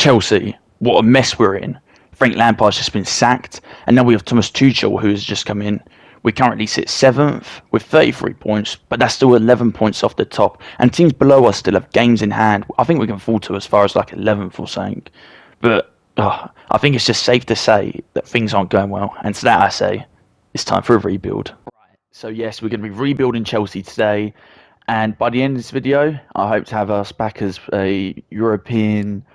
Chelsea, what a mess we're in. Frank Lampard's just been sacked, and now we have Thomas Tuchel, who has just come in. We currently sit 7th with 33 points, but that's still 11 points off the top, and teams below us still have games in hand. I think we can fall to as far as like 11th or something. But I think it's just safe to say that things aren't going well, and to that I say, it's time for a rebuild. So yes, we're going to be rebuilding Chelsea today, and by the end of this video, I hope to have us back as a European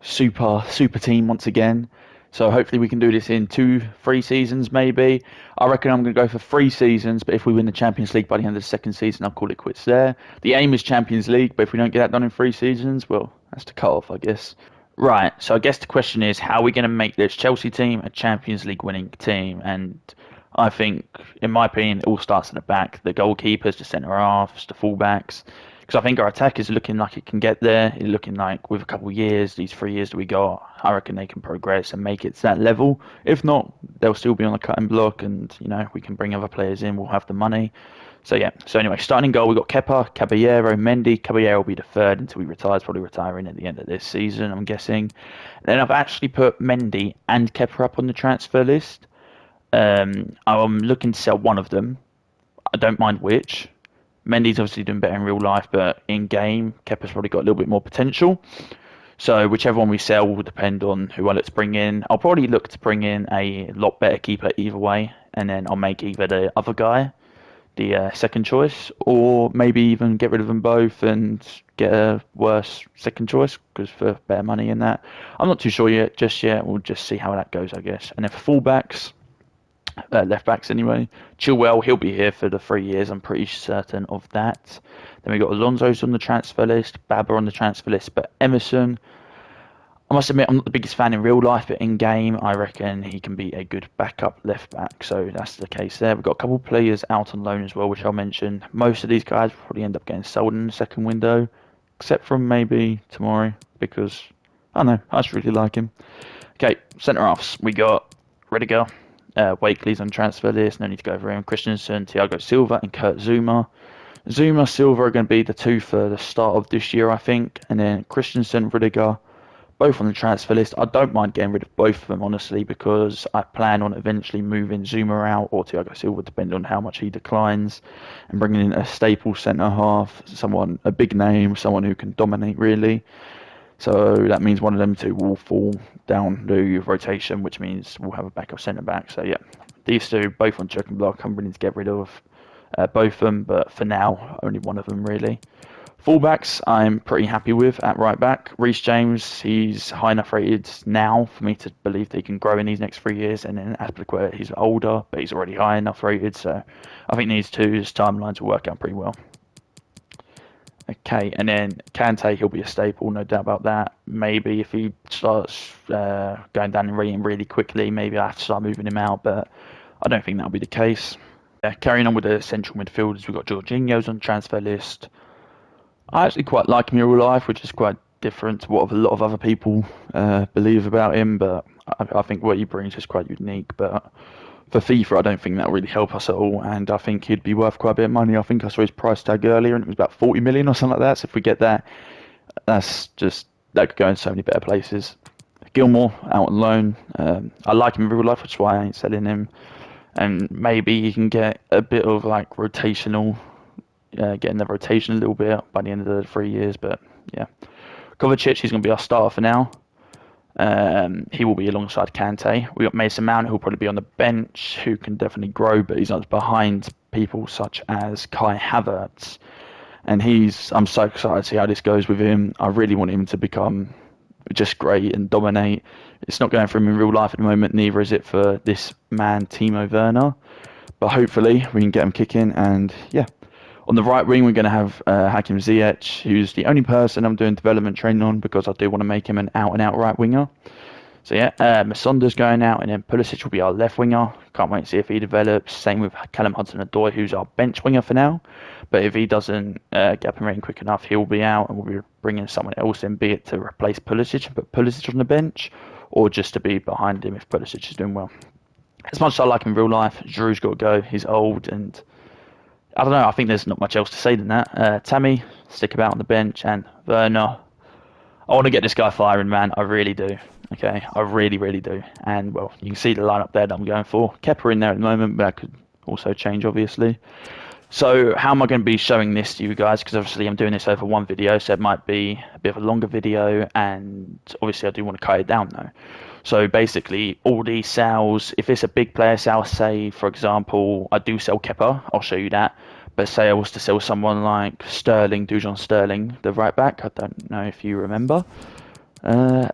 super team once again. So hopefully we can do this in 2-3 seasons maybe. I reckon I'm going to go for 3 seasons, but if we win the Champions League by the end of the second season, I'll call it quits there. The aim is Champions League, but if we don't get that done in 3 seasons, well, that's the cut-off, I guess. Right, so I guess the question is, how are we going to make this Chelsea team a Champions League winning team? And I think, in my opinion, it all starts at the back. The goalkeepers, the centre-halves, the full-backs. Because I think our attack is looking like it can get there. It's looking like with a couple of years, these 3 years that we got, I reckon they can progress and make it to that level. If not, they'll still be on the cutting block, and we can bring other players in. We'll have the money. So yeah. So anyway, starting in goal, we've got Kepa, Caballero, Mendy. Caballero will be the third until he retires. Probably retiring at the end of this season, I'm guessing. Then I've actually put Mendy and Kepa up on the transfer list. I'm looking to sell one of them. I don't mind which. Mendy's obviously doing better in real life, but in game, Kepa's probably got a little bit more potential. So whichever one we sell will depend on who I look to bring in. I'll probably look to bring in a lot better keeper either way, and then I'll make either the other guy the second choice, or maybe even get rid of them both and get a worse second choice because for better money in that. I'm not too sure yet. Just yet, we'll just see how that goes, I guess. And then for fullbacks. Left backs anyway. Chilwell, he'll be here for the 3 years. I'm pretty certain of that. Then we got Alonso's on the transfer list, Baba on the transfer list, but Emerson, I must admit I'm not the biggest fan in real life, but in game I reckon he can be a good backup left back. So that's the case there. We've got a couple of players out on loan as well, which I'll mention. Most of these guys will probably end up getting sold in the second window, except from maybe Tomori, because I don't know, I just really like him. Okay, centre halves. We got Rudiger. Wakely's on transfer list, no need to go over him. Christensen, Thiago Silva, and Kurt Zouma. Silva are going to be the two for the start of this year, I think. And then Christensen, Rudiger, both on the transfer list. I don't mind getting rid of both of them, honestly, because I plan on eventually moving Zouma out or Thiago Silva, depending on how much he declines, and bringing in a staple centre half, someone, a big name, someone who can dominate really. So that means one of them two will fall down the rotation, which means we'll have a backup centre back. So yeah, these two both on choking block. I'm willing to get rid of both of them, but for now, only one of them really. Fullbacks, I'm pretty happy with at right back. Reece James, he's high enough rated now for me to believe that he can grow in these next 3 years. And then Aspilicueta, he's older, but he's already high enough rated. So I think these two, his timelines will work out pretty well. Okay, and then Kante, he'll be a staple, no doubt about that. Maybe if he starts going down in rating really quickly, maybe I have to start moving him out, but I don't think that'll be the case. Carrying on with the central midfielders, we've got Jorginho's on the transfer list. I actually quite like him in real life, which is quite different to what a lot of other people believe about him, but I think what he brings is quite unique. But for FIFA, I don't think that'll really help us at all, and I think he'd be worth quite a bit of money. I think I saw his price tag earlier, and it was about 40 million or something like that. So if we get that, that could go in so many better places. Gilmore out on loan. I like him in real life, which is why I ain't selling him. And maybe he can get a bit of like rotational, getting the rotation a little bit by the end of the 3 years. But yeah, Kovacic, he's going to be our starter for now. He will be alongside Kante. We got Mason Mount, who'll probably be on the bench, who can definitely grow, but he's not behind people such as Kai Havertz. And I'm so excited to see how this goes with him. I really want him to become just great and dominate. It's not going for him in real life at the moment, neither is it for this man, Timo Werner. But hopefully we can get him kicking, and yeah. On the right wing, we're going to have Hakim Ziyech, who's the only person I'm doing development training on because I do want to make him an out-and-out right winger. So yeah, Masonda's going out, and then Pulisic will be our left winger. Can't wait to see if he develops. Same with Callum Hudson-Odoi, who's our bench winger for now. But if he doesn't get up and running quick enough, he'll be out, and we'll be bringing someone else in, be it to replace Pulisic and put Pulisic on the bench, or just to be behind him if Pulisic is doing well. As much as I like him in real life, Giroud's got to go. He's old, and I don't know, I think there's not much else to say than that. Tammy, stick about on the bench, and Werner, I want to get this guy firing, man. I really do. Okay, I really, really do. And well, you can see the lineup there that I'm going for. Kepa in there at the moment, but that could also change, obviously. So how am I going to be showing this to you guys? Because obviously I'm doing this over one video, so it might be a bit of a longer video, and obviously I do want to cut it down though. So basically, all these sales, if it's a big player sale, say for example, I do sell Kepa, I'll show you that. But say I was to sell someone like Sterling, Dujon Sterling, the right back, I don't know if you remember.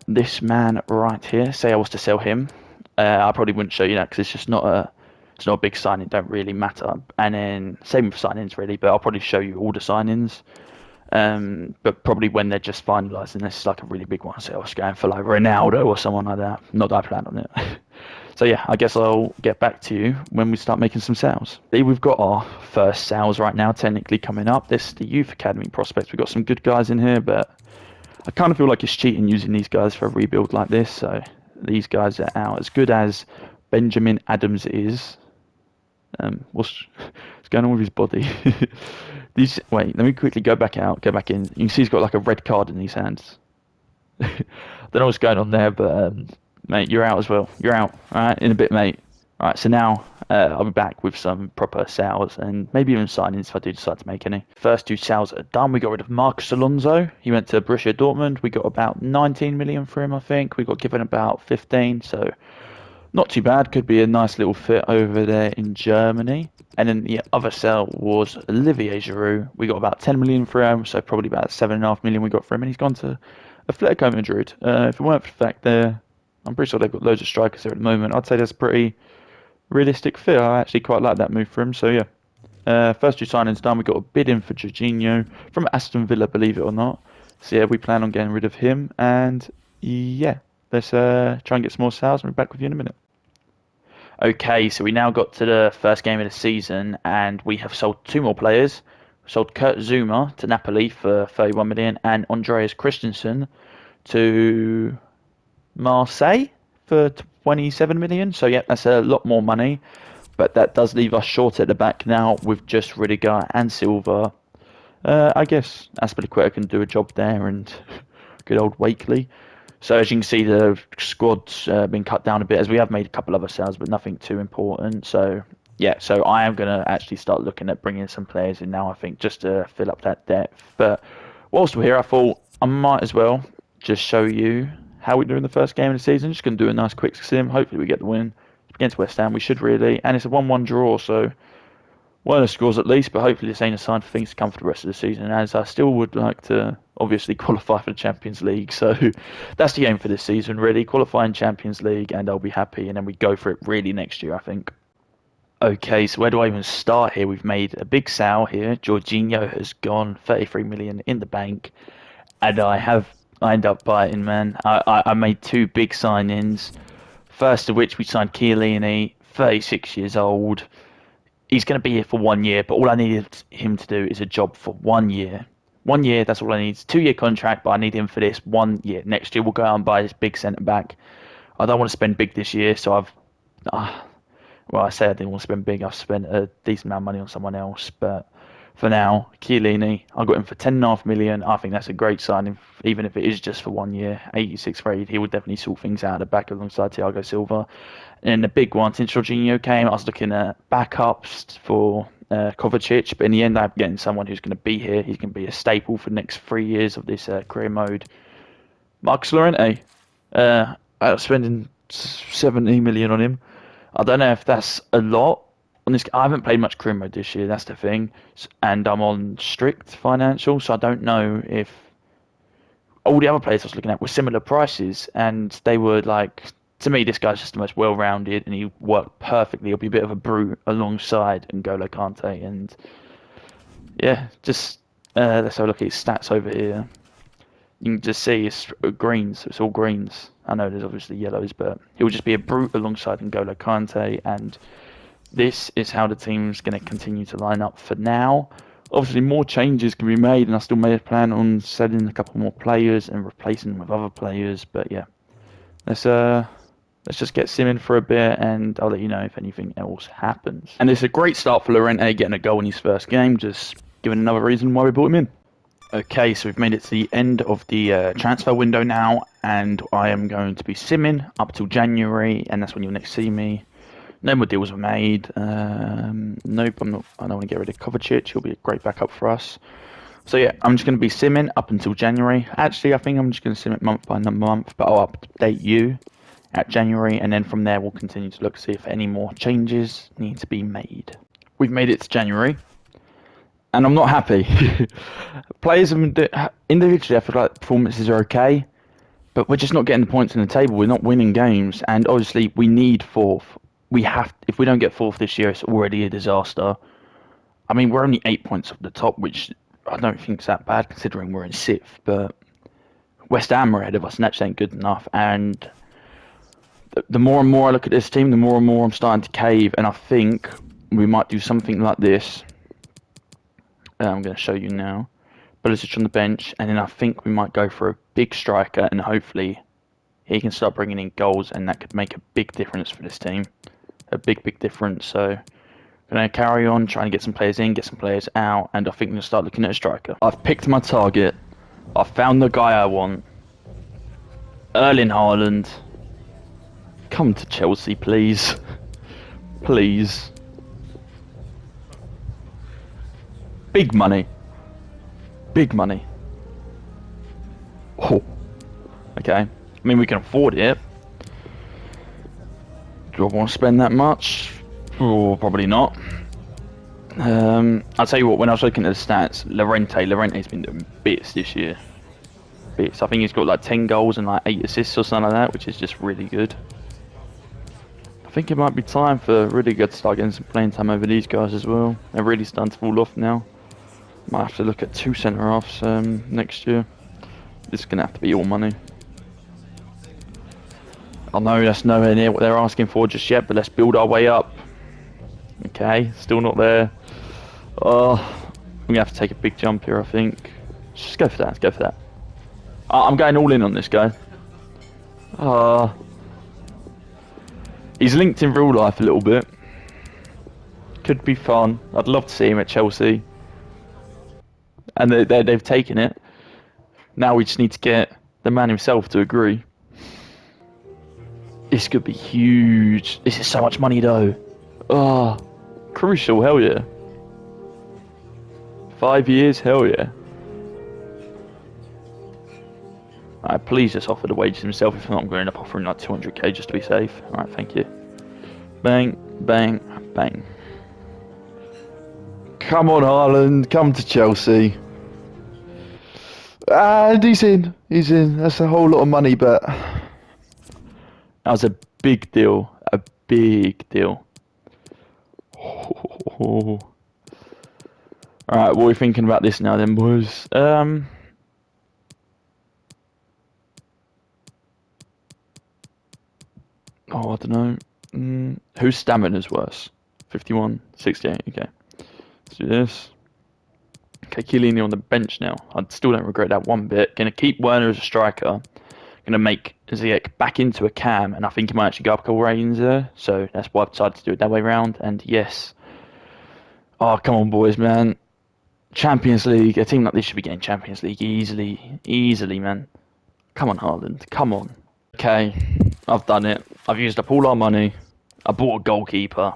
This man right here, say I was to sell him, I probably wouldn't show you that because it's not a big signing, it don't really matter. And then same with signings really, but I'll probably show you all the signings. But probably when they're just finalising, this is like a really big one. So I was going for like Ronaldo or someone like that. Not that I planned on it. So yeah, I guess I'll get back to you when we start making some sales. We've got our first sales right now, technically coming up. This is the Youth Academy prospects. We've got some good guys in here, but I kind of feel like it's cheating using these guys for a rebuild like this. So these guys are out. As good as Benjamin Adams is, what's going on with his body? Wait, let me quickly go back in. You can see he's got like a red card in his hands. Don't know what's going on there, but mate, you're out as well. You're out. All right, in a bit, mate. All right, so now I'll be back with some proper sales and maybe even signings if I do decide to make any. First two sales are done. We got rid of Marcus Alonso. He went to Borussia Dortmund. We got about 19 million for him, I think. We got given about 15, so not too bad. Could be a nice little fit over there in Germany. And then the other sale was Olivier Giroud. We got about 10 million for him, so probably about 7.5 million we got for him. And he's gone to Atletico Madrid. If it weren't for the fact I'm pretty sure they've got loads of strikers there at the moment. I'd say that's a pretty realistic fit. I actually quite like that move for him. So yeah, first two signings done. We got a bid in for Jorginho from Aston Villa, believe it or not. So yeah, we plan on getting rid of him. And yeah, let's try and get some more sales. And we'll be back with you in a minute. Okay, so we now got to the first game of the season, and we have sold two more players. We sold Kurt Zouma to Napoli for 31 million, and Andreas Christensen to Marseille for 27 million. So yeah, that's a lot more money, but that does leave us short at the back now with just Rudiger and Silva. I guess Aspilicueta can do a job there, and good old Wakely. So as you can see, the squad's been cut down a bit, as we have made a couple other sales, but nothing too important. So yeah, so I am going to actually start looking at bringing some players in now, I think, just to fill up that depth. But whilst we're here, I thought I might as well just show you how we do in the first game of the season. Just going to do a nice quick sim. Hopefully we get the win against West Ham. We should really. And it's a 1-1 draw, so one of the scores at least, but hopefully this ain't a sign for things to come for the rest of the season, as I still would like to obviously qualify for the Champions League. So that's the aim for this season, really. Qualify in Champions League, and I'll be happy, and then we go for it really next year, I think. Okay, so where do I even start here? We've made a big sale here. Jorginho has gone 33 million in the bank, and I ended up biting, man. I made two big signings. First of which we signed Chiellini, 36 years old. He's going to be here for 1 year, but all I needed him to do is a job for 1 year. 1 year, that's all I need. It's a 2-year contract, but I need him for this 1 year. Next year, we'll go out and buy this big centre back. I don't want to spend big this year, so well, I say I didn't want to spend big. I've spent a decent amount of money on someone else, but for now, Chiellini, I got him for 10.5 million. I think that's a great signing, even if it is just for 1 year. 86 grade, he would definitely sort things out at the back alongside Thiago Silva. And the big one, since Jorginho came, I was looking at backups for Kovacic, but in the end, I'm getting someone who's going to be here. He's going to be a staple for the next 3 years of this career mode. Marcus Llorente, I was spending 70 million on him. I don't know if that's a lot. On this, I haven't played much career mode this year. That's the thing, and I'm on strict financial, so I don't know if all the other players I was looking at were similar prices, and they were like, to me, this guy's just the most well-rounded, and he worked perfectly. He'll be a bit of a brute alongside N'Golo Kante, and yeah, just let's have a look at his stats over here. You can just see it's greens. It's all greens. I know there's obviously yellows, but he'll just be a brute alongside N'Golo Kante, and this is how the team's going to continue to line up for now. Obviously, more changes can be made, and I still may plan on selling a couple more players and replacing them with other players. But yeah, let's just get simming for a bit, and I'll let you know if anything else happens. And it's a great start for Llorente getting a goal in his first game, just giving another reason why we brought him in. Okay, so we've made it to the end of the transfer window now, and I am going to be simming up till January, and that's when you'll next see me. No more deals were made. Nope, I'm not. I don't want to get rid of Kovacic. He'll be a great backup for us. So yeah, I'm just going to be simming up until January. Actually, I think I'm just going to sim it month by month, but I'll update you at January, and then from there we'll continue to look to see if any more changes need to be made. We've made it to January, and I'm not happy. Players have been individually, I feel like the performances are okay, but we're just not getting the points in the table. We're not winning games, and obviously we need fourth. We have. If we don't get fourth this year, it's already a disaster. I mean, we're only 8 points off the top, which I don't think is that bad considering we're in sixth. But West Ham are ahead of us, and that just ain't good enough. And the more and more I look at this team, the more and more I'm starting to cave, and I think we might do something like this. I'm going to show you now. Pulisic on the bench, and then I think we might go for a big striker, and hopefully he can start bringing in goals, and that could make a big difference for this team. A big difference. So I'm going to carry on trying to get some players in, get some players out, and I think we're going to start looking at a striker. I've picked my target. I've found the guy I want. Erling Haaland. Come to Chelsea, please. Please. Big money. Big money. Oh. Okay. I mean, we can afford it. Do I want to spend that much? Oh, probably not. I'll tell you what, when I was looking at the stats, Llorente's been doing bits this year. Bits. I think he's got like 10 goals and like 8 assists or something like that, which is just really good. I think it might be time for really good to start getting some playing time over these guys as well. They're really starting to fall off now. Might have to look at 2 centre-halves next year. This is going to have to be all money. I know that's nowhere near what they're asking for just yet, but let's build our way up. Okay, still not there. Oh, I'm going to have to take a big jump here, I think. Just go for that, let's go for that. I'm going all in on this guy. He's linked in real life a little bit. Could be fun. I'd love to see him at Chelsea. And they've taken it. Now we just need to get the man himself to agree. This could be huge. This is so much money though. Crucial, hell yeah. 5 years, hell yeah. Alright, please just offer the wages himself. If not, I'm going to end up offering like 200k just to be safe. Alright, thank you. Bang, bang, bang. Come on, Haaland. Come to Chelsea. And he's in. He's in. That's a whole lot of money, but that was a big deal. A big deal. Alright, what are we thinking about this now then, boys? Oh, I don't know. Whose stamina's worse? 51, 68, okay. Let's do this. Okay, Chiellini on the bench now. I still don't regret that one bit. Gonna keep Werner as a striker. Gonna make Ziyech back into a cam, and I think he might actually go up a couple ratings there. So that's why I've decided to do it that way round. And yes. Oh, come on, boys, man. Champions League. A team like this should be getting Champions League easily, man. Come on, Haaland. Come on. Okay, I've done it. I've used up all our money. I bought a goalkeeper.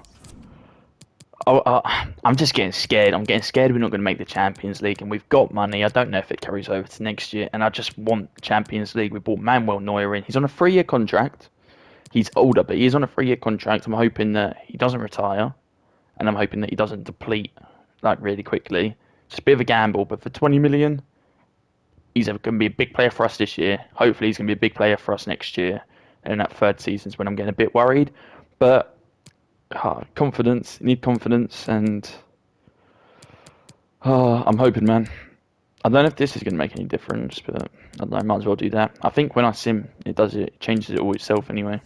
I'm just getting scared. I'm getting scared we're not going to make the Champions League, and we've got money. I don't know if it carries over to next year, and I just want Champions League. We bought Manuel Neuer in. He's on a 3-year contract. He's older, but he is on a 3-year contract. I'm hoping that he doesn't retire, and I'm hoping that he doesn't deplete like really quickly. It's a bit of a gamble, but for 20 million, he's going to be a big player for us this year. Hopefully, he's going to be a big player for us next year. And in that third season is when I'm getting a bit worried, but. Confidence, you need confidence, and I'm hoping, man. I don't know if this is going to make any difference, but I don't know, I might as well do that. I think when I sim, it changes it all itself anyway.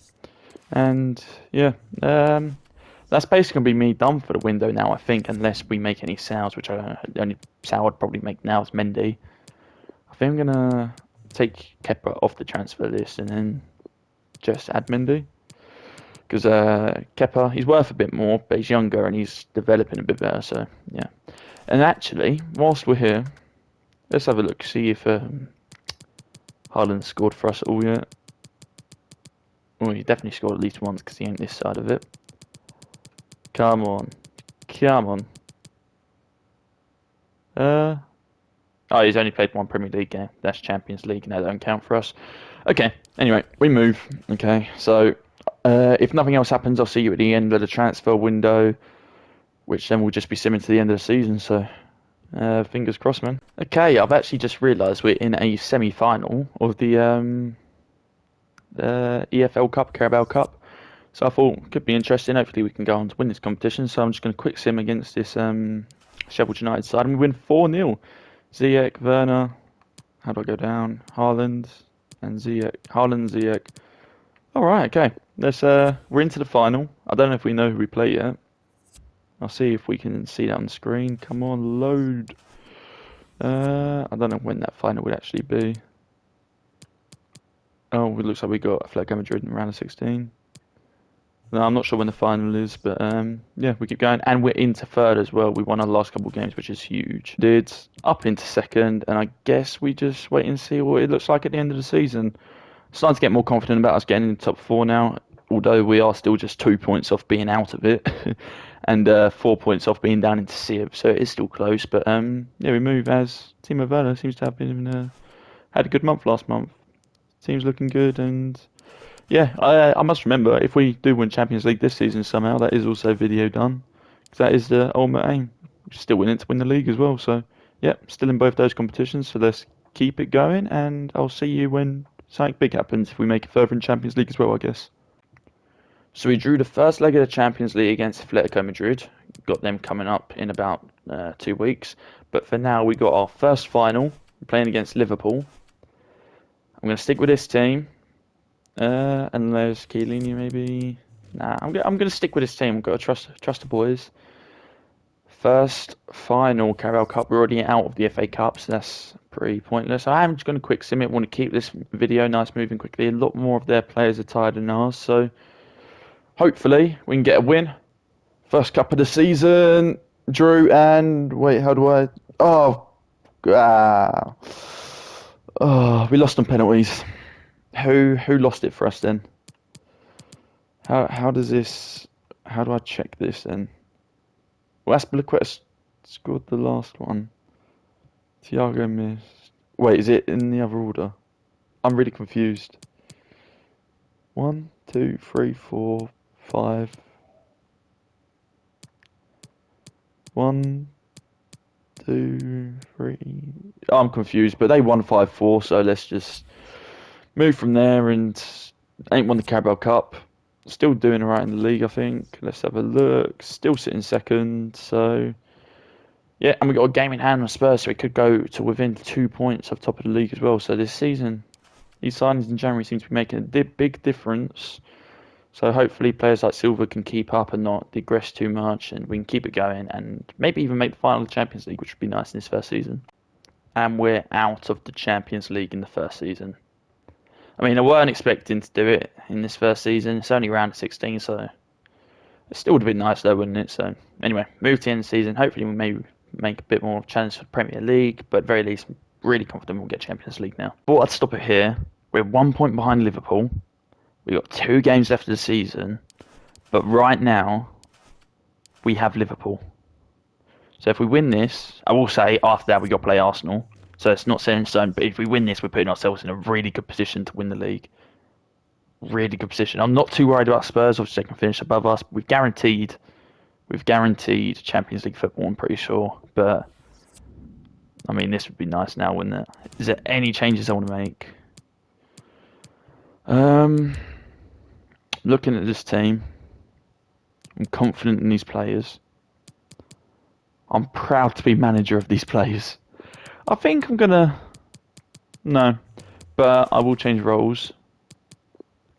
And yeah, that's basically going to be me done for the window now, I think, unless we make any sales, which the only sale I'd probably make now is Mendy. I think I'm going to take Kepa off the transfer list and then just add Mendy. Because Kepa, he's worth a bit more, but he's younger and he's developing a bit better, so yeah. And actually, whilst we're here, Let's have a look, see if Haaland scored for us all yet. Well, he definitely scored at least once because he ain't this side of it. Come on. Come on. Oh, he's only played one Premier League game. That's Champions League, and that don't count for us. Okay, anyway, we move. Okay, so if nothing else happens, I'll see you at the end of the transfer window, which then will just be simming to the end of the season, so fingers crossed, man. Okay, I've actually just realised we're in a semi-final of the EFL Cup, Carabao Cup. So I thought it could be interesting. Hopefully we can go on to win this competition. So I'm just going to quick sim against this Sheffield United side, and we win 4-0. Ziyech, Werner. How do I go down? Haaland and Ziyech. Haaland, Ziyech. All right, okay. Let's. We're into the final. I don't know if we know who we play yet. I'll see if we can see that on the screen. Come on, load. I don't know when that final would actually be. Oh, it looks like we got Atletico Madrid in round of 16. No, I'm not sure when the final is, but yeah, we keep going, and we're into third as well. We won our last couple of games, which is huge. Did up into second, and I guess we just wait and see what it looks like at the end of the season. Starting to get more confident about us getting in the top 4 now, although we are still just 2 points off being out of it, and 4 points off being down into Civ, so it is still close. But yeah, we move as Timo Werner seems to have been had a good month last month. Team's looking good, and yeah, I must remember, if we do win Champions League this season somehow, that is also video done. Because that is the ultimate aim. We're still in it to win the league as well. So, yeah, still in both those competitions. So let's keep it going. And I'll see you when something big happens. If we make it further in Champions League as well, I guess. So we drew the first leg of the Champions League against Atletico Madrid. Got them coming up in about 2 weeks. But for now, we got our first final. We're playing against Liverpool. I'm going to stick with this team. Unless Chiellini maybe. Nah, I'm gonna stick with this team. We've got to trust the boys. First final Carabao Cup. We're already out of the FA Cup, so that's pretty pointless. I'm just gonna quick sim it. Want to keep this video nice, moving quickly. A lot more of their players are tired than ours, so hopefully we can get a win. First cup of the season. Drew and wait, how do I? Oh, we lost on penalties. Who lost it for us then? How does this? How do I check this then? Well, Aspilicueta scored the last one. Thiago missed. Wait, is it in the other order? I'm really confused. 1, 2, 3, 4, 5. 1, 2, 3. Oh, I'm confused, but they won 5-4, so let's just move from there, and ain't won the Carabao Cup. Still doing alright in the league, I think. Let's have a look. Still sitting second, so yeah, and we got a game in hand on Spurs, so we could go to within 2 points of top of the league as well. So this season, these signings in January seem to be making a big difference. So hopefully players like Silva can keep up and not digress too much, and we can keep it going, and maybe even make the final of the Champions League, which would be nice in this first season. And we're out of the Champions League in the first season. I mean, I weren't expecting to do it in this first season. It's only round 16, so it still would have been nice though, wouldn't it? So anyway, move to the end of the season. Hopefully we may make a bit more challenge for the Premier League, but at very least, really confident we'll get Champions League now. But I'd stop it here. We're 1 point behind Liverpool. We've got 2 games left of the season, but right now, we have Liverpool. So if we win this, I will say after that we got to play Arsenal. So it's not set in stone, but if we win this, we're putting ourselves in a really good position to win the league. Really good position. I'm not too worried about Spurs. Obviously, they can finish above us. We've guaranteed Champions League football, I'm pretty sure. But I mean, this would be nice now, wouldn't it? Is there any changes I want to make? Looking at this team, I'm confident in these players. I'm proud to be manager of these players. I think I'm gonna... No. But I will change roles.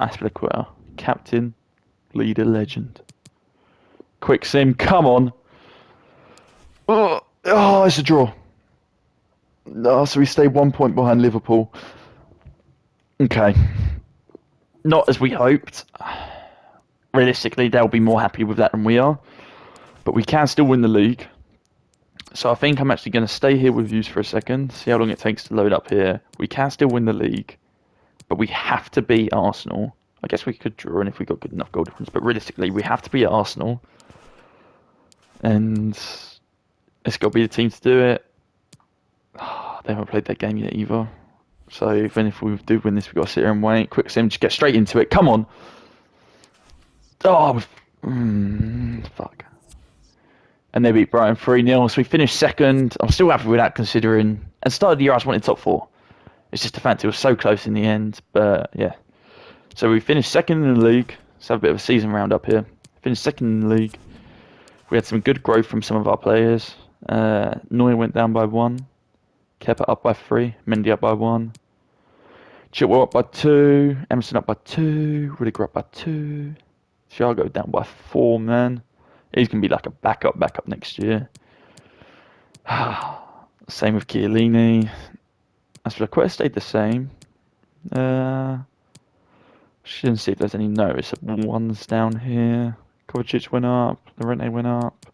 Aspilicueta. Captain. Leader. Legend. Quick sim. Come on. Oh, it's a draw. Oh, so we stay 1 point behind Liverpool. Okay. Not as we hoped. Realistically, they'll be more happy with that than we are. But we can still win the league. So I think I'm actually going to stay here with you for a second, see how long it takes to load up here. We can still win the league, but we have to beat Arsenal. I guess we could draw in if we got good enough goal difference, but realistically, we have to beat Arsenal. And it's got to be the team to do it. They haven't played that game yet either. So even if we do win this, we've got to sit here and wait. Quick sim, just get straight into it. Come on. Oh, fuck. And they beat Brighton 3-0. So we finished second. I'm still happy with that considering at the start of the year I was wanting top 4. It's just the fact it was so close in the end. But yeah. So we finished second in the league. Let's have a bit of a season roundup here. Finished second in the league. We had some good growth from some of our players. Neuer went down by 1. Kepa up by 3. Mendy up by 1. Chilwell up by 2. Emerson up by 2. Rudiger up by 2. Thiago down by 4, man. He's going to be like a backup next year. Same with Chiellini. Aspilicueta stayed the same. Shouldn't see if there's any noticeable ones down here. Kovacic went up. Llorente went up.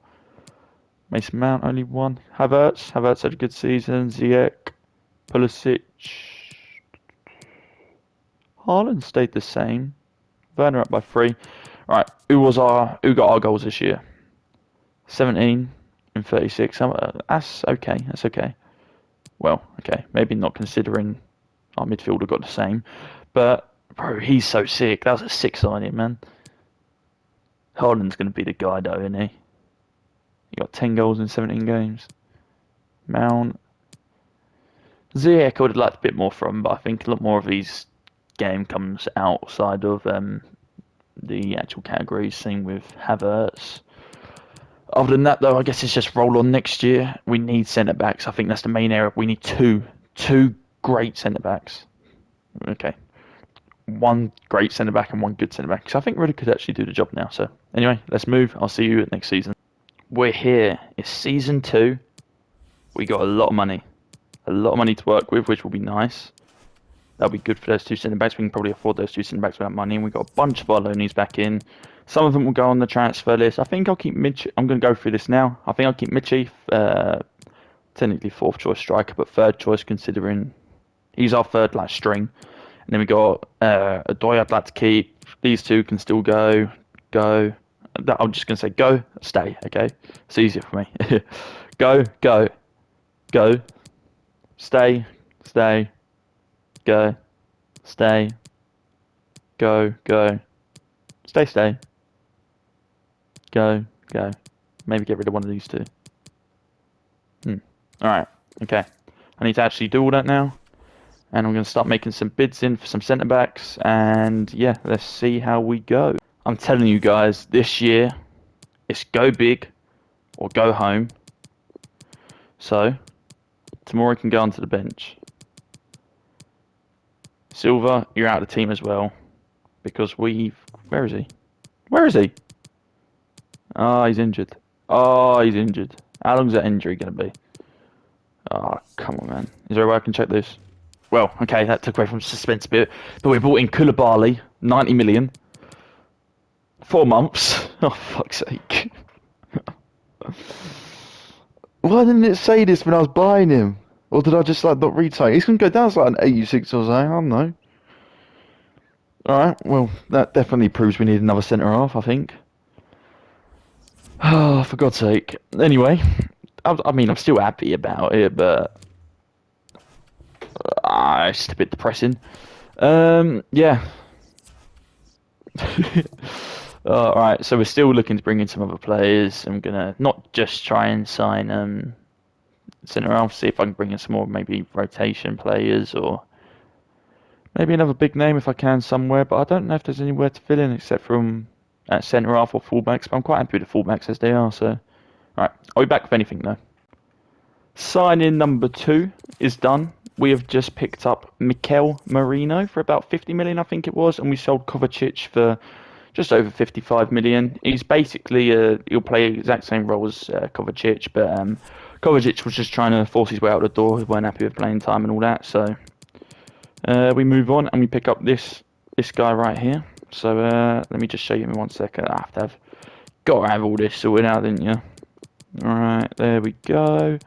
Mason Mount only 1. Havertz had a good season. Ziyech. Pulisic. Haaland stayed the same. Werner up by 3. Right, who got our goals this year? 17 and 36. That's okay. Well, okay, maybe not considering our midfielder got the same, but bro, he's so sick. That was a 6 signing, man. Haaland's going to be the guy, though, isn't he? He got 10 goals in 17 games. Mount. Ziyech, I would have liked a bit more from, but I think a lot more of his game comes outside of the actual categories. Same with Havertz. Other than that, though, I guess it's just roll on next year. We need centre backs. I think that's the main area. We need two great centre backs. Okay, 1 great centre back and 1 good centre back. So I think Rudiger could actually do the job now. So anyway, let's move. I'll see you next season. We're here. It's season 2. We got a lot of money to work with, which will be nice. That'll be good for those 2 centre backs. We can probably afford those 2 centre backs without money. And we've got a bunch of our loanies back in. Some of them will go on the transfer list. I think I'll keep Mitch. I'm going to go through this now. I think I'll keep Mitchie, technically 4th choice striker, but 3rd choice considering he's our 3rd string. And then we got Adoy I'd like to keep. These 2 can still go. I'm just going to say go, stay, okay? It's easier for me. Go, stay, go, stay, go, stay, go. Maybe get rid of one of these 2. Alright, okay. I need to actually do all that now. And I'm going to start making some bids in for some centre backs. And yeah, let's see how we go. I'm telling you guys, this year, it's go big or go home. So, Tomori can go onto the bench. Silva, you're out of the team as well. Because where is he? Oh, he's injured. How long's that injury going to be? Oh, come on, man. Is there a way I can check this? Well, okay, that took away from suspense a bit. But we bought in Koulibaly, 90 million. 4 months. Oh, fuck's sake. Why didn't it say this when I was buying him? Or did I just not read something? He's going to go down to an 86 or something. I don't know. Alright, well, that definitely proves we need another centre-half, I think. Oh, for God's sake. Anyway, I'm still happy about it, but it's just a bit depressing. Yeah. Alright, so we're still looking to bring in some other players. I'm gonna not just try and sign centre-half, see if I can bring in some more maybe rotation players or maybe another big name if I can somewhere, but I don't know if there's anywhere to fill in except from centre-half or fullbacks, but I'm quite happy with the fullbacks as they are, so... Alright, I'll be back with anything though. Sign-in number 2 is done. We have just picked up Mikel Merino for about 50 million, I think it was, and we sold Kovacic for just over 55 million. He's basically, he'll play the exact same role as Kovacic, but Kovacic was just trying to force his way out the door. He weren't happy with playing time and all that, so we move on and we pick up this guy right here. So let me just show you in 1 second. Got to have all this sorted out, didn't you? Alright, there we go.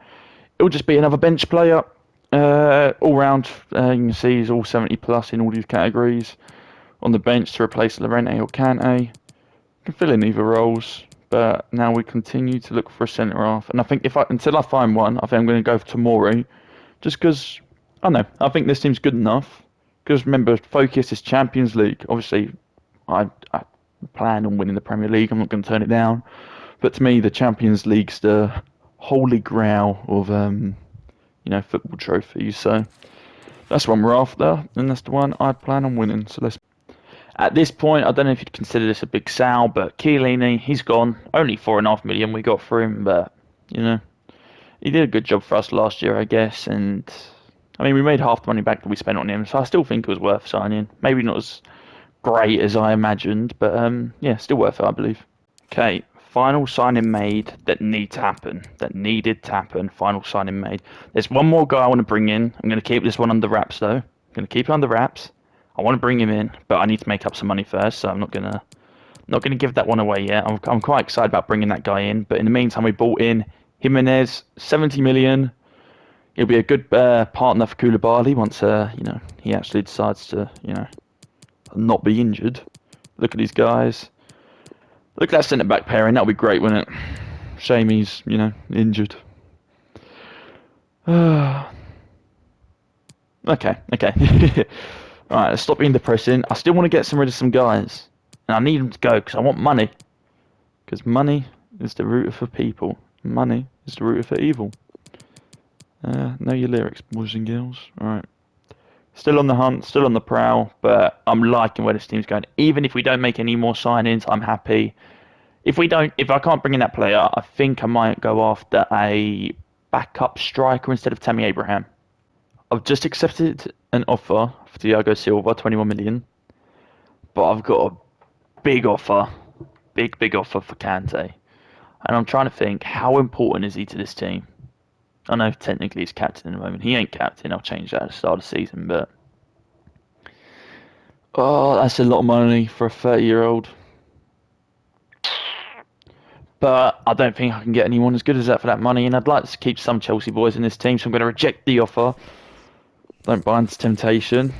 It'll just be another bench player. All round, you can see he's all 70 plus in all these categories. On the bench to replace Llorente or Kante. Can fill in either roles, but now we continue to look for a centre half. And I think until I find one, I think I'm going to go for Tomori, just because I don't know. I think this team's good enough. Because remember, focus is Champions League. Obviously, I plan on winning the Premier League. I'm not going to turn it down. But to me, the Champions League's the holy grail of football trophies. So that's one we're after, and that's the one I plan on winning. So let's. At this point, I don't know if you'd consider this a big sell, but Chiellini, he's gone. Only 4.5 million we got for him, but he did a good job for us last year, I guess. And I mean, we made half the money back that we spent on him, so I still think it was worth signing. Maybe not as great as I imagined, but yeah, still worth it, I believe. Okay, final signing made that needed to happen. Final signing made. There's one more guy I want to bring in. I'm going to keep this one under wraps, though. I'm going to keep it under wraps. I want to bring him in, but I need to make up some money first, so I'm not gonna give that one away yet. I'm quite excited about bringing that guy in, but in the meantime, we bought in Jimenez, 70 million. He'll be a good partner for Koulibaly once he actually decides to not be injured. Look at these guys. Look at that centre back pairing. That'll be great, wouldn't it? Shame he's injured. Okay. Alright, let's stop being depressing. I still want to get rid of some guys. And I need them to go because I want money. Because money is the root of people. Money is the root of evil. Know your lyrics, boys and girls. Alright. Still on the hunt, still on the prowl, but I'm liking where this team's going. Even if we don't make any more signings, I'm happy. If I can't bring in that player, I think I might go after a backup striker instead of Tammy Abraham. I've just accepted an offer for Thiago Silva, 21 million. But I've got a big offer. Big offer for Kante. And I'm trying to think, how important is he to this team? I know technically he's captain at the moment. He ain't captain. I'll change that at the start of the season. But that's a lot of money for a 30-year-old. But I don't think I can get anyone as good as that for that money. And I'd like to keep some Chelsea boys in this team, so I'm going to reject the offer. Don't buy into temptation.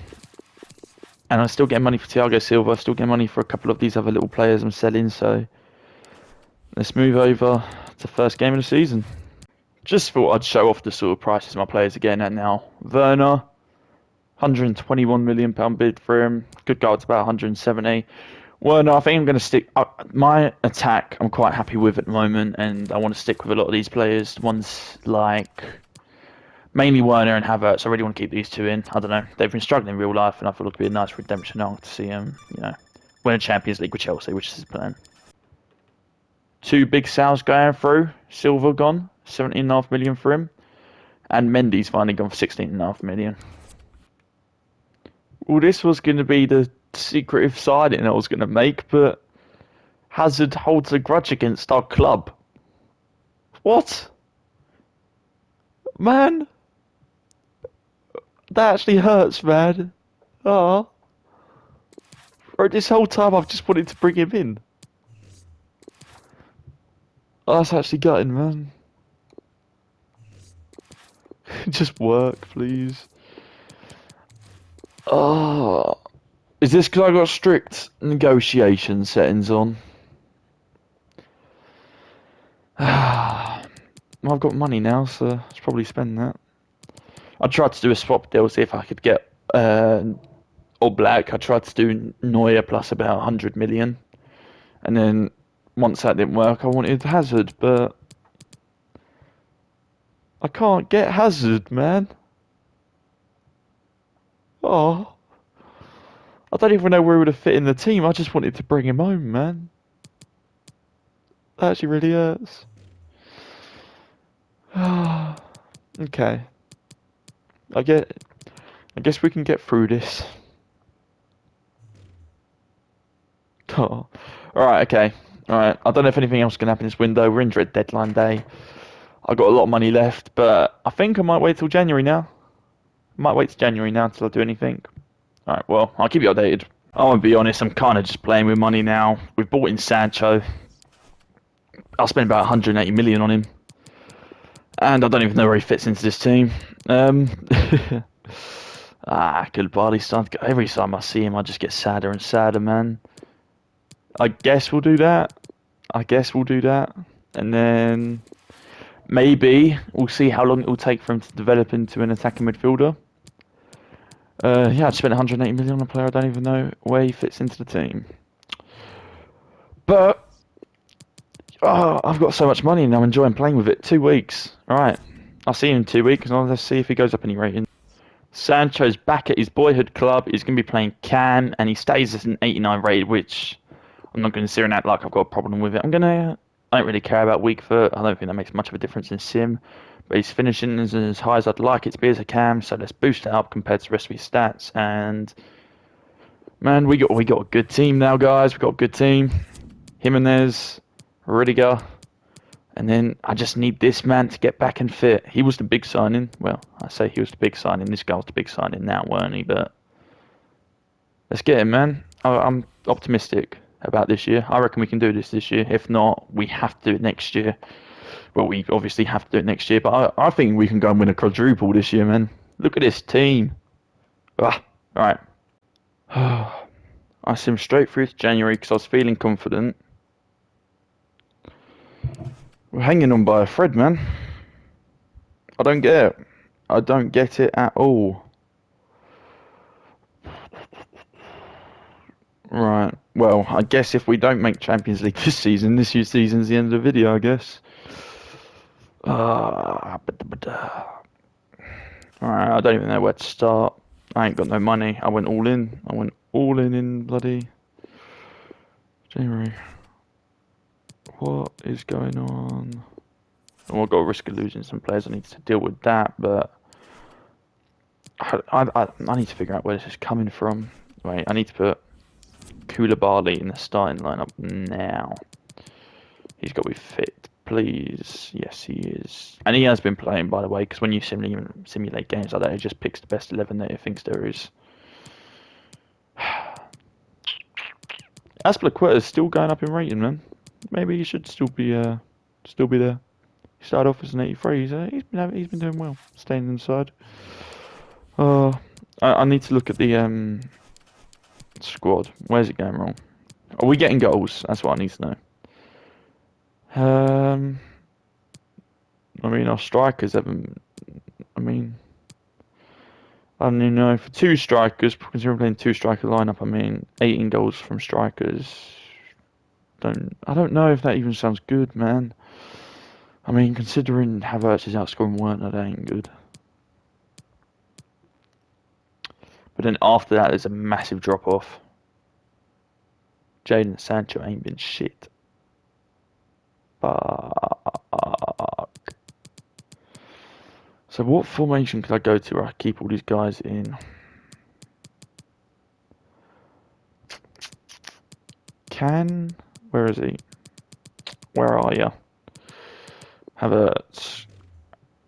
And I still get money for Thiago Silva. I still get money for a couple of these other little players I'm selling. So let's move over to the first game of the season. Just thought I'd show off the sort of prices my players are getting at now. Werner, £121 million bid for him. Good guard's about 170. Werner, I think I'm going to stick. My attack, I'm quite happy with at the moment, and I want to stick with a lot of these players. Ones like mainly Werner and Havertz. I really want to keep these two in. I don't know. They've been struggling in real life, and I thought it would be a nice redemption arc to see them, win a Champions League with Chelsea, which is his plan. Two big sales going through. Silva gone, 17.5 million for him, and Mendy's finally gone for 16.5 million. Well, this was going to be the secretive signing I was going to make, but Hazard holds a grudge against our club. What? Man? That actually hurts, man. Oh. Bro, this whole time I've just wanted to bring him in. Oh, that's actually gutting, man. Just work, please. Oh. Is this because I got strict negotiation settings on? I've got money now, so I should probably spend that. I tried to do a swap deal, see if I could get All Black. I tried to do Neuer plus about 100 million. And then once that didn't work, I wanted Hazard, but I can't get Hazard, man. Oh. I don't even know where he would have fit in the team. I just wanted to bring him home, man. That actually really hurts. Okay. I guess we can get through this. Oh. Alright, okay. Alright. I don't know if anything else can happen this window. We're in dread deadline day. I've got a lot of money left, but I think I might wait till January now. Might wait till January now until I do anything. Alright, well, I'll keep you updated. I won't be honest, I'm kind of just playing with money now. We've bought in Sancho. I'll spend about 180 million on him. And I don't even know where he fits into this team. Koulibaly's starting to go. Every time I see him, I just get sadder and sadder, man. I guess we'll do that. And then maybe we'll see how long it will take for him to develop into an attacking midfielder. Yeah, I spent 180 million on a player I don't even know where he fits into the team. But I've got so much money and I'm enjoying playing with it. 2 weeks. Alright. I'll see him in 2 weeks and let's see if he goes up any rating. Sancho's back at his boyhood club. He's going to be playing Cam and he stays at an 89 rated, which I'm not going to sit and act like I've got a problem with it. I don't really care about weak foot. I don't think that makes much of a difference in sim. But he's finishing as high as I'd like it to be as a Cam, so let's boost it up compared to the rest of his stats. And man, we got a good team now, guys. We got a good team. Jimenez, Rudiger, and then I just need this man to get back and fit. He was the big signing. Well, I say he was the big signing. This guy was the big signing now, weren't he? But let's get him, man. I'm optimistic about this year. I reckon we can do this year. If not, we have to do it next year. Well, we obviously have to do it next year, but I think we can go and win a quadruple this year, man. Look at this team. Alright. I simmed straight through to January because I was feeling confident. We're hanging on by a thread, man. I don't get it. I don't get it at all. Right. Well, I guess if we don't make Champions League this season, this year's season's the end of the video, I guess. Alright, I don't even know where to start. I ain't got no money. I went all in. In bloody January. What is going on? Oh, I've got a risk of losing some players. I need to deal with that, but I need to figure out where this is coming from. Wait, I need to put Koulibaly in the starting lineup now. He's got to be fit, please. Yes, he is. And he has been playing, by the way, because when you simulate games like that, it just picks the best 11 that it thinks there is. Azpilicueta is still going up in rating, man. Maybe he should still be there. He started off as an 83. He's been doing well, staying inside. I need to look at the squad. Where's it going wrong? Are we getting goals? That's what I need to know. I mean, our strikers haven't. I don't even know. For 2 strikers, considering playing 2-striker lineup, 18 goals from strikers. I don't know if that even sounds good, man. Considering Havertz is outscoring Werner, that ain't good. But then after that, there's a massive drop-off. Jadon Sancho ain't been shit. Fuck. So what formation could I go to where I keep all these guys in? Where is he? Where are you? Havertz.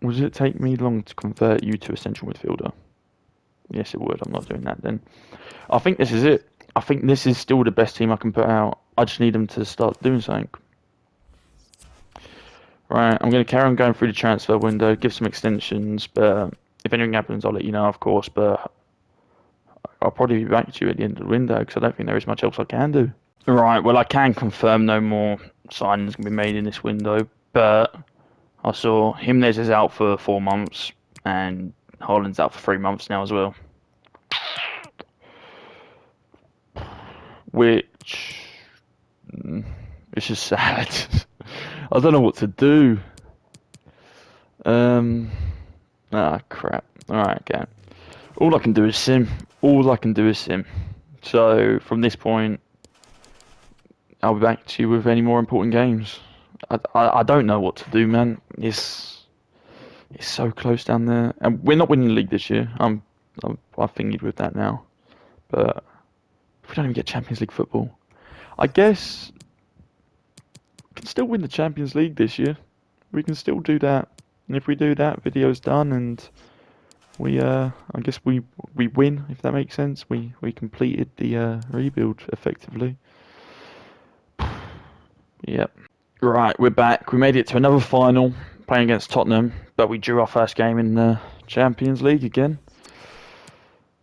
Would it take me long to convert you to a central midfielder? Yes, it would. I'm not doing that then. I think this is it. I think this is still the best team I can put out. I just need them to start doing something. Right, I'm going to carry on going through the transfer window, give some extensions, but if anything happens, I'll let you know, of course, but I'll probably be back to you at the end of the window because I don't think there is much else I can do. Right, well, I can confirm no more signings can be made in this window, but I saw Jimenez is out for 4 months and Haaland's out for 3 months now as well. Which it's just sad. I don't know what to do. Crap. Alright, okay. All I can do is sim. So from this point, I'll be back to you with any more important games. I don't know what to do, man. It's so close down there, and we're not winning the league this year. I fingered with that now, but if we don't even get Champions League football, I guess we can still win the Champions League this year. We can still do that, and if we do that, video's done, and I guess we win, if that makes sense. We completed the rebuild effectively. Yep. Right, we're back. We made it to another final. playing against Tottenham, but we drew our first game in the Champions League again.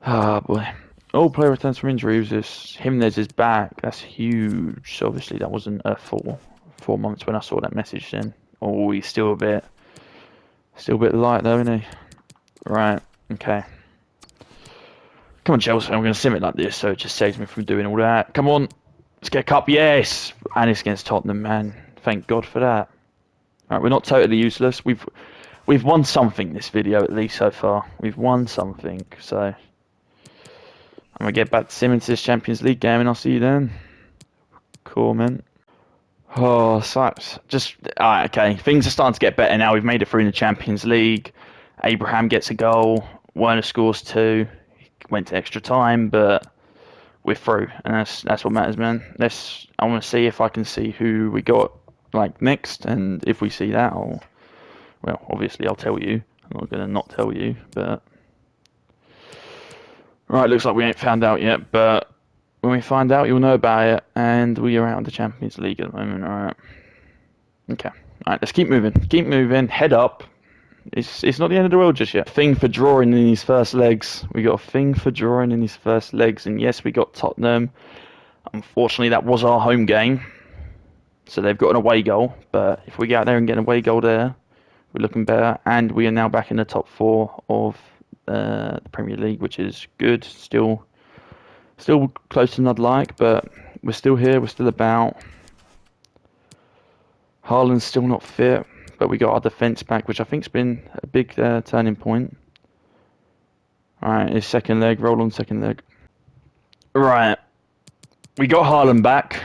Ah, boy. All player returns from injury. Jimenez is back. That's huge. So obviously that wasn't a full 4 months when I saw that message then. Oh, he's still a bit light though, isn't he? Right, okay. Come on, Chelsea. I'm going to sim it like this, so it just saves me from doing all that. Come on. Let's get a cup. Yes! And it's against Tottenham, man. Thank God for that. Alright, we're not totally useless. We've won something this video, at least so far. We've won something, so I'm going to get back to simming to this Champions League game, and I'll see you then. Cool, man. Oh, sucks. Alright, okay. Things are starting to get better now. We've made it through in the Champions League. Abraham gets a goal. Werner scores 2. Went to extra time, but we're through, and that's what matters, man. I want to see if I can see who we got like next, and if we see that, well, obviously I'll tell you. I'm not gonna not tell you, but right, looks like we ain't found out yet, but when we find out, you'll know about it, and we are out of the Champions League at the moment. All right, okay, all right, let's keep moving, head up. It's not the end of the world just yet. Thing for drawing in his first legs. We got a thing for drawing in his first legs, and yes, we got Tottenham. Unfortunately, that was our home game, so they've got an away goal. But if we get out there and get an away goal there, we're looking better, and we are now back in the top 4 of the Premier League, which is good. Still closer than I'd like, but we're still here. We're still about. Haaland's still not fit. But we got our defence back, which I think's been a big turning point. Alright, his second leg, roll on second leg. Right, we got Haaland back,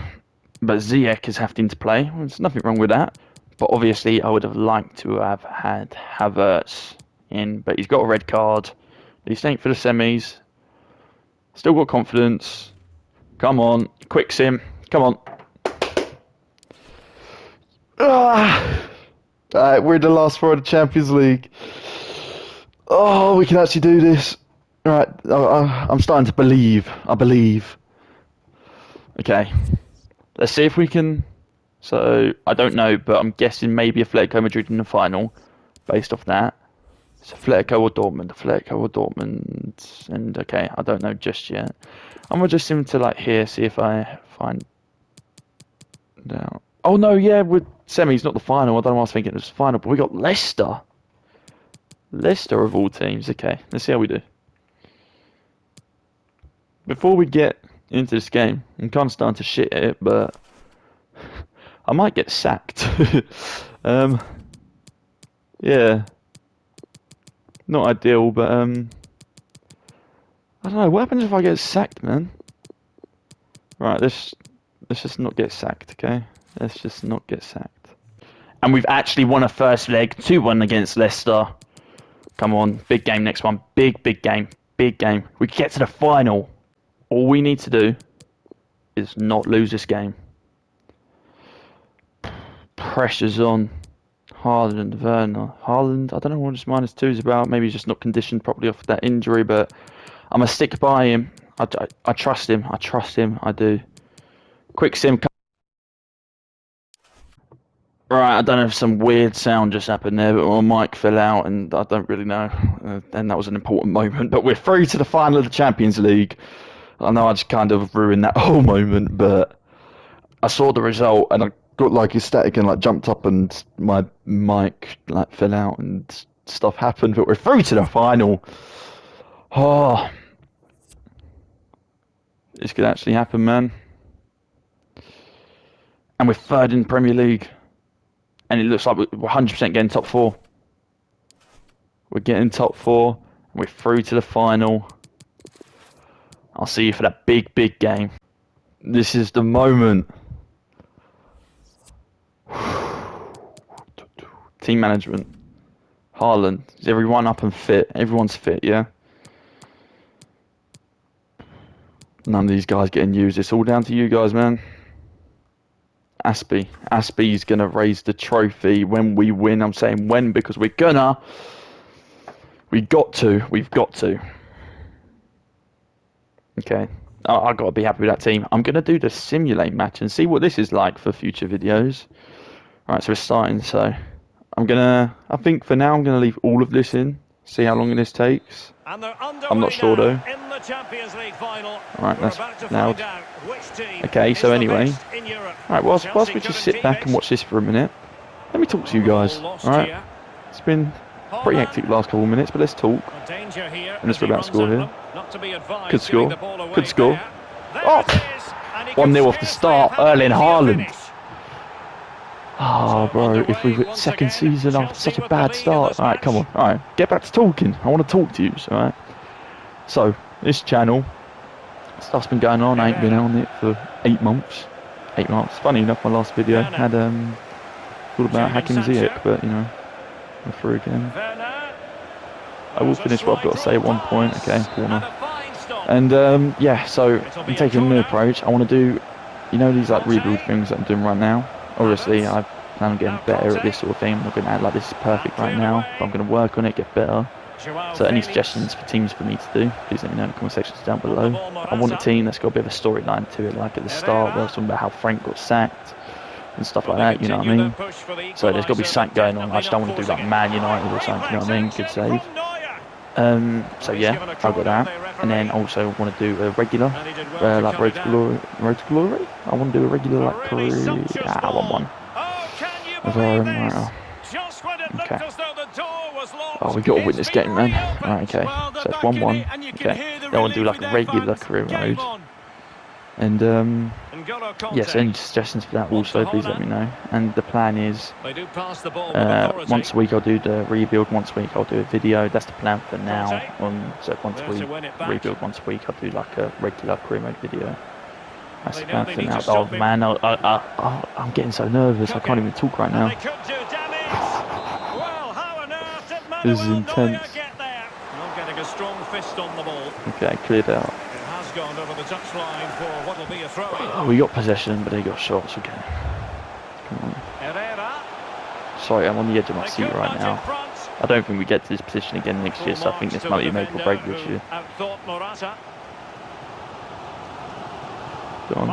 but Ziyech is having to play. Well, there's nothing wrong with that. But obviously, I would have liked to have had Havertz in, but he's got a red card. He's staying for the semis. Still got confidence. Come on, quick sim. Come on. Alright, we're in the last 4 of the Champions League. Oh, we can actually do this. Alright, I'm starting to believe. I believe. Okay. Let's see if we can. So, I don't know, but I'm guessing maybe Atletico Madrid in the final. Based off that. It's Atletico or Dortmund. And okay, I don't know just yet. I'm going to just sim to like here, see if I find out. Oh no, yeah, we're semis, not the final. I don't know what I was thinking it was the final, but we got Leicester. Leicester of all teams. Okay, let's see how we do. Before we get into this game, I'm kind of starting to shit at it, but I might get sacked. Yeah, not ideal, but I don't know. What happens if I get sacked, man? Right, let's just not get sacked, okay? Let's just not get sacked. And we've actually won a first leg, 2-1 against Leicester. Come on, big game next one. Big game. Big game. We can get to the final. All we need to do is not lose this game. Pressure's on. Haaland, Werner. Haaland, I don't know what his -2 is about. Maybe he's just not conditioned properly off that injury, but I'm going to stick by him. I trust him. I do. Quick sim. Right, I don't know if some weird sound just happened there, but my mic fell out, and I don't really know. And that was an important moment. But we're through to the final of the Champions League. I know I just kind of ruined that whole moment, but I saw the result, and I got like ecstatic and like jumped up, and my mic like fell out, and stuff happened. But we're through to the final. Oh, this could actually happen, man. And we're third in the Premier League. And it looks like we're 100% getting top 4. We're getting top 4. And we're through to the final. I'll see you for that big game. This is the moment. Team management. Haaland. Is everyone up and fit? Everyone's fit, yeah? None of these guys getting used. It's all down to you guys, man. Aspie's gonna raise the trophy when we win. I'm saying when because we're gonna. We've got to. Okay. I've got to be happy with that team. I'm gonna do the simulate match and see what this is like for future videos. Alright, so we're starting, so I think for now I'm gonna leave all of this in. See how long this takes. I'm not sure though. Alright, that's loud. Okay, so anyway. Alright, whilst we just sit back and watch this for a minute, let me talk to you guys. Alright? It's been pretty hectic the last couple of minutes, but let's talk. And let's about to score here. Could score. Could score. Oh! 1-0 off the start. Erling Haaland. Oh, bro, if we've got second season after such a bad start. Alright, come on. Alright, get back to talking. I want to talk to you, alright? So, this channel, stuff's been going on. I ain't been on it for 8 months. 8 months. Funny enough, my last video had all about hacking Ziyech, but, you know, we're through again. I will finish what I've got to say at one point. Okay, corner. And, yeah, so, I'm taking a new approach. I want to do, you know, these, like, rebuild things that I'm doing right now. Obviously, I plan on getting better at this sort of thing. I'm not going to act like this is perfect right now, but I'm going to work on it, get better. So any suggestions for teams for me to do, please let me know in the comment sections down below. I want a team that's got a bit of a storyline to it, like at the start, where I was talking about how Frank got sacked and stuff like that, you know what I mean? So there's got to be something going on. I just don't want to do like Man United or something, you know what I mean? Good save. So yeah, I've got that. And then also want to do a regular, like Road to Glory. Road to Glory? I want to do a regular, like, I want one. Okay. Oh, we got to win this game, man. Right, okay. So it's 1-1. Okay. Then I want to do like a regular career mode. And yes, any suggestions for that also, please let me know. And the plan is, once a week I'll do the rebuild, once a week I'll do a video. That's the plan for now. So once we rebuild once a week, I'll do like a regular career mode video. That's the plan for now. Oh man, I'm getting so nervous. I can't even talk right now. This is intense. Okay, cleared out. Oh, we got possession, but they got shots. Okay. Come on. Sorry, I'm on the edge of my seat right now. I don't think we get to this position again next year, so I think this might be make or break this year. Go on.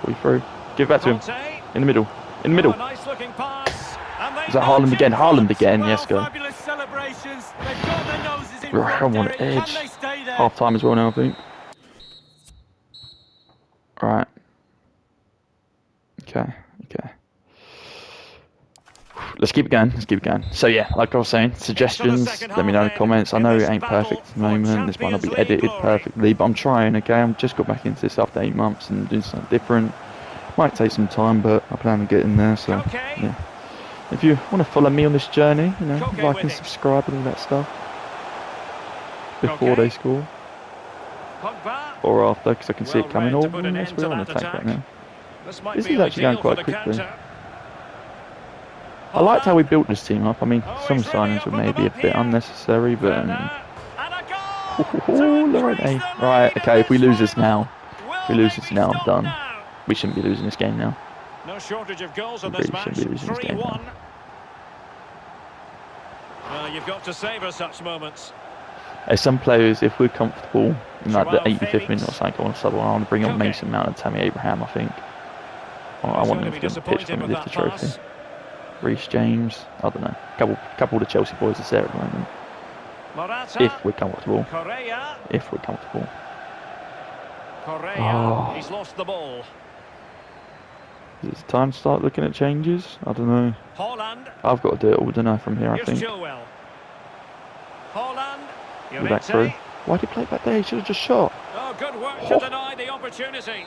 Pull through. Give it back to him. In the middle. In the middle. Is that Haaland again? Haaland again. Yes, go. I'm on edge. Half time as well now, I think. Alright. Okay. Let's keep it going. So yeah, like I was saying, suggestions, let me know in the comments. I know it ain't perfect at the moment. This might not be edited perfectly, but I'm trying, okay? I've just got back into this after 8 months and doing something different. Might take some time, but I plan on getting there, so yeah. If you want to follow me on this journey, you know, like and subscribe and all that stuff. Before they score. Or after, because I can see it coming. Oh, yes, we're on attack right now. This is actually going quite quickly. I liked how we built this team up. I mean, some signings were maybe a bit unnecessary, but... Right, okay, if we lose this now, I'm done. We shouldn't be losing this game now. No shortage of goals in really this match. shouldn't be losing this game now. Well, you've got to savour such moments. As some players, if we're comfortable in like the 85th minute or something, I want to bring on Mason Mount and Tammy Abraham, I think. I want them to get on the pitch when we lift the trophy. Reece James, I don't know. Couple of the Chelsea boys are there at the moment. If we're comfortable. Oh. He's lost the ball. Is it time to start looking at changes? I don't know. I've got to do it all, don't I, from here, I think. We're back through. Why did he play back there? He should have just shot. Oh, good work to deny the opportunity.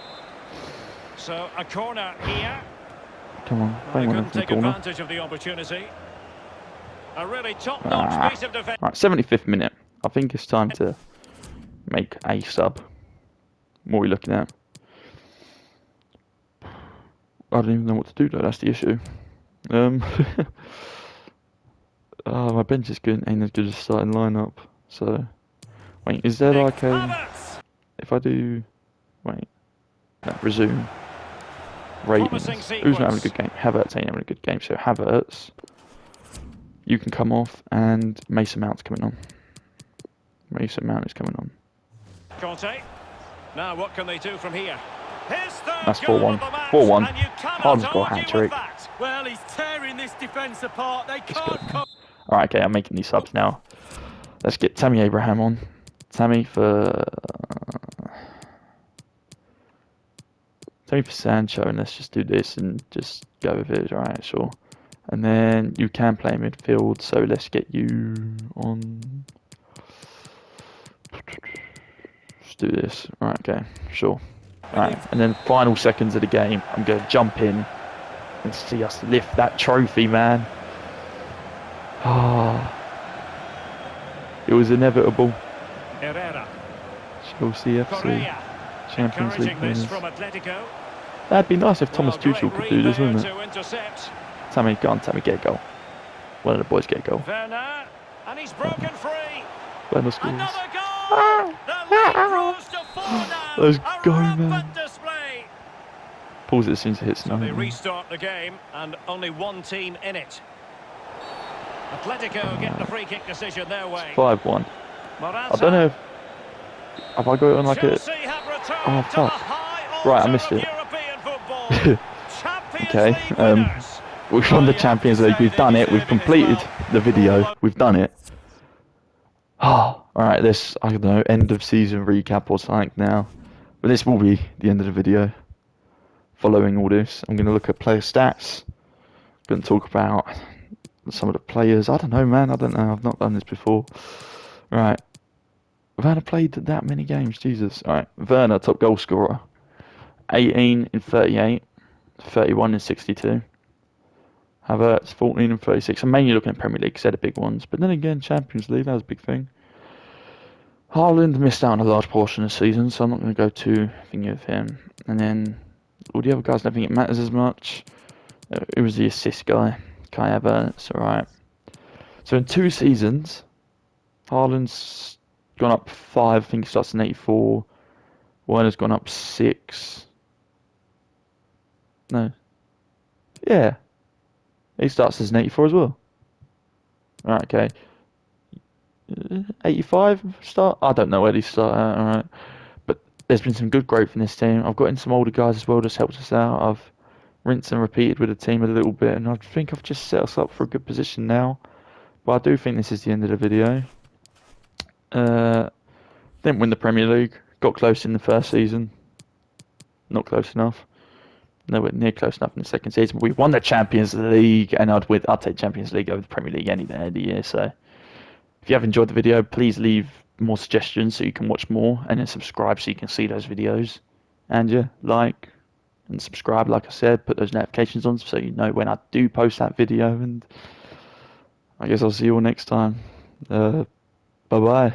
So, a corner here. Come on, play one from the corner. Advantage of the opportunity. A really top-notch piece of defense. Right, 75th minute. I think it's time to make a sub. What are we looking at? I don't even know what to do though, that's the issue. My bench is good, ain't as good as starting lineup. So, wait, is there like a... If I do... Wait. No, resume. Ratings. Who's not having a good game? Havertz ain't having a good game, so Havertz... You can come off, and Mason Mount's coming on. Mason Mount is coming on. Conte. Now what can they do from here? His third That's goal 4-1. of the match, 4-1. and you cannot Haaland's got a argue hat-trick. with that. Well, he's tearing this defence apart. They can't cope. Alright, okay, I'm making these subs now. Let's get Tammy Abraham on. Tammy for Sancho, and let's just do this and just go with it. Alright, sure. And then you can play midfield, so let's get you on. Let's do this. Alright, okay, sure. Alright, and then final seconds of the game, I'm going to jump in and see us lift that trophy, man. Ah, it was inevitable. Herrera. Chelsea FC, Correa. Champions League Encouraging this winners. from Atletico. That'd be nice if Thomas Well, Tuchel great could do read this, there wouldn't it? to intercept. Tammy, go on, Tammy, get a goal. One of the boys get a goal. Werner, and he's broken free. Werner scores. Another goal. The lead grows to 4 now. Let's A go, rampant man. display. Pause it as soon as it hits. So they restart the game, and only one team in it. Atletico get the free kick decision their way. 5-1. Morata. I don't know if... Have I got it on like a... Chelsea have returned Oh, to the fuck. high Right, I altar missed of it. European football. Champions Okay, League winners. we've won the Champions League. We've done it. We've completed the video. We've done it. Oh, alright, this, I don't know, end of season recap or something now. But this will be the end of the video. Following all this, I'm going to look at player stats. Going to talk about some of the players. I don't know, man. I don't know. I've not done this before. Right. Werner played that many games. Jesus. Alright. Werner, top goal scorer. 18 in 38. 31 in 62. Havertz, 14 and 36. I'm mainly looking at Premier League because they're the big ones. But then again, Champions League, that was a big thing. Haaland missed out on a large portion of the season, so I'm not going to go too thingy of him. And then all the other guys, I don't think it matters as much. It was the assist guy, Kai Havertz, alright. So in 2 seasons, Haaland's gone up 5, I think he starts in 84. Werner's gone up 6. No. Yeah. He starts as an 84 as well. Alright, okay. 85 start? I don't know where they start at, alright. But there's been some good growth in this team. I've got in some older guys as well, just helped us out. I've rinsed and repeated with the team a little bit, and I think I've just set us up for a good position now. But I do think this is the end of the video. Didn't win the Premier League. Got close in the first season. Not close enough. Nowhere near close enough in the second season. We won the Champions League, and I'd take Champions League over the Premier League any day of the year. So, if you have enjoyed the video, please leave more suggestions so you can watch more, and then subscribe so you can see those videos. And yeah, like and subscribe, like I said. Put those notifications on so you know when I do post that video. And I guess I'll see you all next time. Bye bye.